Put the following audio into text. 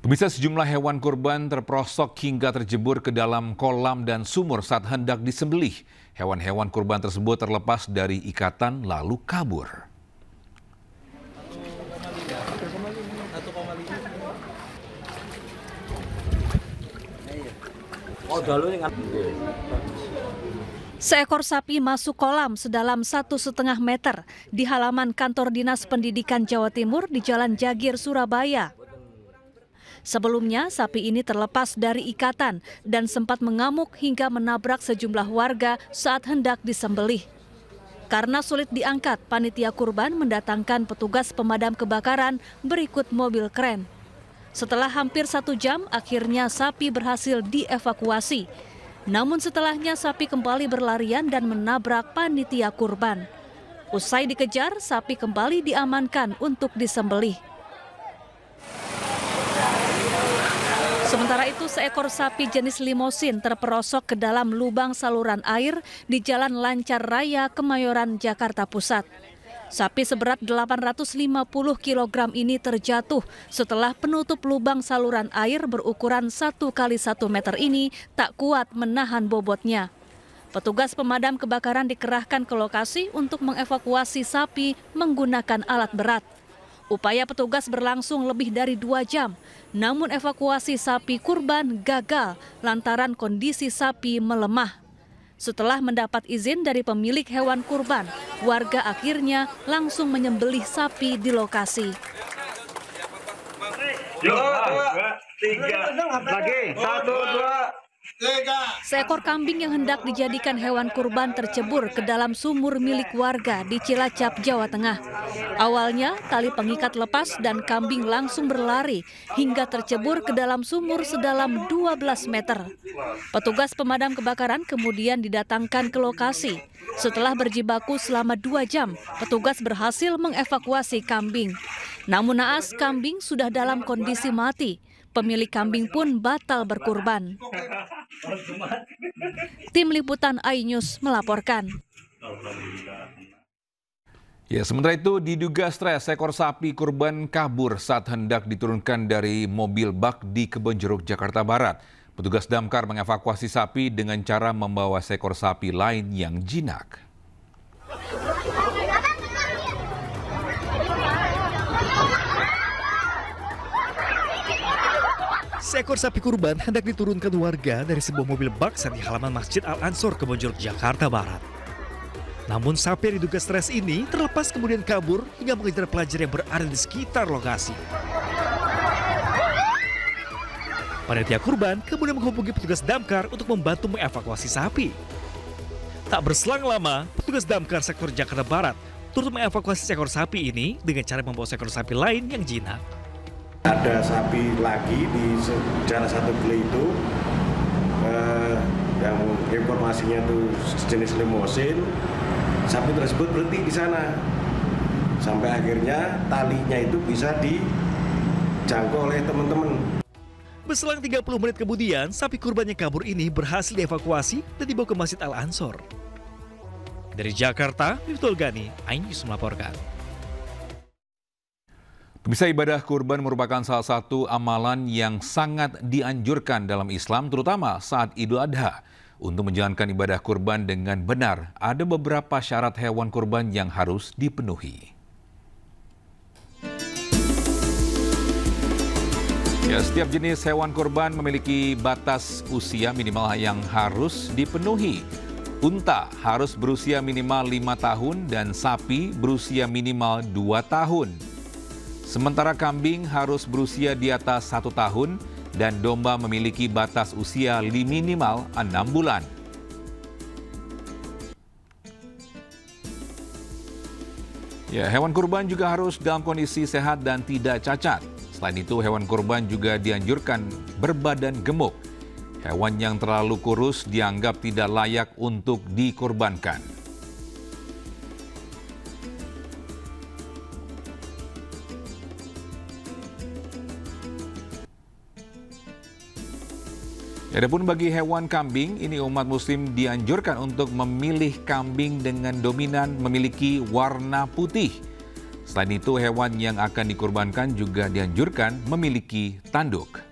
Pemirsa, sejumlah hewan kurban terperosok hingga terjebur ke dalam kolam dan sumur saat hendak disembelih. Hewan-hewan kurban tersebut terlepas dari ikatan lalu kabur. Seekor sapi masuk kolam sedalam 1,5 meter di halaman kantor Dinas Pendidikan Jawa Timur di Jalan Jagir, Surabaya. Sebelumnya, sapi ini terlepas dari ikatan dan sempat mengamuk hingga menabrak sejumlah warga saat hendak disembelih. Karena sulit diangkat, panitia kurban mendatangkan petugas pemadam kebakaran berikut mobil kren. Setelah hampir 1 jam, akhirnya sapi berhasil dievakuasi. Namun setelahnya sapi kembali berlarian dan menabrak panitia kurban. Usai dikejar, sapi kembali diamankan untuk disembelih. Sementara itu, seekor sapi jenis limosin terperosok ke dalam lubang saluran air di Jalan Lancar Raya, Kemayoran, Jakarta Pusat. Sapi seberat 850 kg ini terjatuh setelah penutup lubang saluran air berukuran 1 x 1 meter ini tak kuat menahan bobotnya. Petugas pemadam kebakaran dikerahkan ke lokasi untuk mengevakuasi sapi menggunakan alat berat. Upaya petugas berlangsung lebih dari 2 jam, namun evakuasi sapi kurban gagal lantaran kondisi sapi melemah. Setelah mendapat izin dari pemilik hewan kurban, warga akhirnya langsung menyembelih sapi di lokasi. Yuk, 2, 3, lagi, 1, 2. Seekor kambing yang hendak dijadikan hewan kurban tercebur ke dalam sumur milik warga di Cilacap, Jawa Tengah. Awalnya, tali pengikat lepas dan kambing langsung berlari hingga tercebur ke dalam sumur sedalam 12 meter. Petugas pemadam kebakaran kemudian didatangkan ke lokasi. Setelah berjibaku selama 2 jam, petugas berhasil mengevakuasi kambing. Namun naas, kambing sudah dalam kondisi mati. Pemilik kambing pun batal berkurban. Tim Liputan iNews melaporkan. Ya, sementara itu diduga stres, seekor sapi kurban kabur saat hendak diturunkan dari mobil bak di Kebonjeruk, Jakarta Barat. Petugas damkar mengevakuasi sapi dengan cara membawa seekor sapi lain yang jinak. Seekor sapi kurban hendak diturunkan warga dari sebuah mobil bak di halaman Masjid Al-Ansor, Kebonjeruk, Jakarta Barat. Namun sapi yang diduga stres ini terlepas kemudian kabur hingga mengejar pelajar yang berada di sekitar lokasi. Panitia kurban kemudian menghubungi petugas damkar untuk membantu mengevakuasi sapi. Tak berselang lama, petugas damkar sektor Jakarta Barat turut mengevakuasi seekor sapi ini dengan cara membawa seekor sapi lain yang jinak. Ada sapi lagi di jalan satu kali itu yang informasinya itu sejenis limosin. Sapi tersebut berhenti di sana sampai akhirnya talinya itu bisa dijangkau oleh teman-teman. Berselang 30 menit kemudian, sapi kurban yang kabur ini berhasil dievakuasi dan dibawa ke Masjid Al-Ansor. Dari Jakarta, Miftol Gani, iNews melaporkan. Pemirsa, ibadah kurban merupakan salah satu amalan yang sangat dianjurkan dalam Islam, terutama saat Idul Adha. Untuk menjalankan ibadah kurban dengan benar, ada beberapa syarat hewan kurban yang harus dipenuhi. Ya, setiap jenis hewan kurban memiliki batas usia minimal yang harus dipenuhi. Unta harus berusia minimal 5 tahun dan sapi berusia minimal 2 tahun. Sementara kambing harus berusia di atas 1 tahun dan domba memiliki batas usia minimal 6 bulan. Ya, hewan kurban juga harus dalam kondisi sehat dan tidak cacat. Selain itu, hewan kurban juga dianjurkan berbadan gemuk. Hewan yang terlalu kurus dianggap tidak layak untuk dikurbankan. Adapun bagi hewan kambing, ini umat muslim dianjurkan untuk memilih kambing dengan dominan memiliki warna putih. Selain itu, hewan yang akan dikurbankan juga dianjurkan memiliki tanduk.